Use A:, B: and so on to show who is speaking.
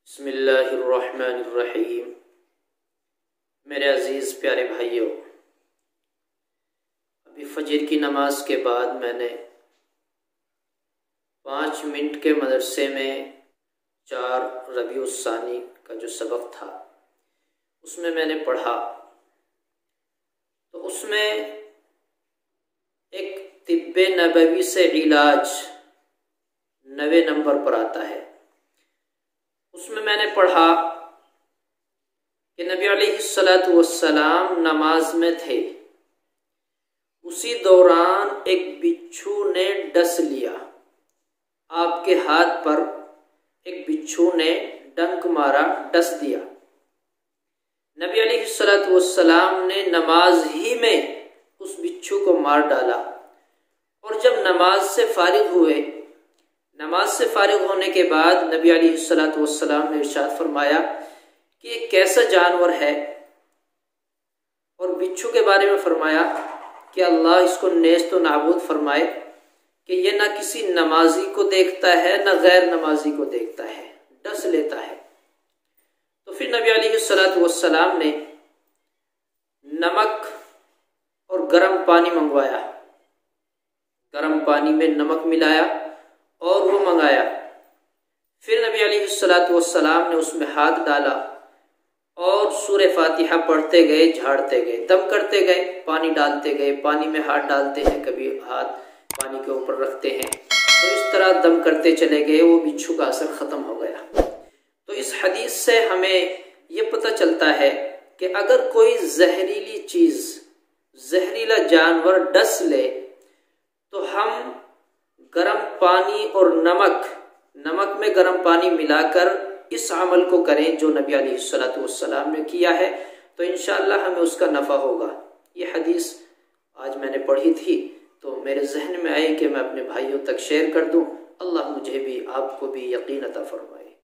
A: بسم اللہ الرحمن الرحیم۔ میرے عزیز پیارے بھائیوں، ابھی فجر کی نماز کے بعد میں نے 5 منٹ کے مدرسے میں 4 ربیع الثانی کا جو سبق تھا اس میں نے پڑھا، تو اس میں ایک طب نبوی سے علاج 9 نمبر پر آتا ہے۔ اس میں نے پڑھا کہ نبی علیہ السلام نماز میں تھے، اسی دوران ایک بچھو نے ڈس لیا، آپ کے ہاتھ پر ایک بچھو نے ڈنک مارا، ڈس دیا۔ نبی علیہ السلام نے نماز ہی میں اس بچھو کو مار ڈالا، اور جب نماز سے فارغ ہوئے، نماز سے فارغ ہونے کے بعد نبی علیہ السلام نے ارشاد فرمایا کہ یہ کیسا جانور ہے، اور بچھو کے بارے میں فرمایا کہ اللہ اس کو نیست و نابود فرمائے کہ یہ نہ کسی نمازی کو دیکھتا ہے نہ غیر نمازی کو دیکھتا ہے، ڈس لیتا ہے۔ تو پھر نبی علیہ السلام نے نمک اور گرم پانی منگوایا، گرم پانی میں نمک ملایا اور وہ منگایا۔ پھر نبی علیہ السلام نے اس میں ہاتھ ڈالا اور سورہ فاتحہ پڑھتے گئے، جھاڑتے گئے، دم کرتے گئے، پانی ڈالتے گئے، پانی میں ہاتھ ڈالتے ہیں، کبھی ہاتھ پانی کے اوپر رکھتے ہیں، تو اس طرح دم کرتے چلے گئے، وہ بچھو کا اثر ختم ہو گیا۔ تو اس حدیث سے ہمیں یہ پتہ چلتا ہے کہ اگر کوئی زہریلی چیز، زہریلا جانور ڈس لے تو ہم گرم پانی اور نمک میں گرم پانی ملا کر اس عمل کو کریں جو نبی علیہ السلام نے کیا ہے، تو انشاءاللہ ہمیں اس کا نفع ہوگا۔ یہ حدیث آج میں نے پڑھی تھی تو میرے ذہن میں آئی کہ میں اپنے بھائیوں تک شیئر کر دوں۔ اللہ مجھے بھی آپ کو بھی یقین عطا فرمائے۔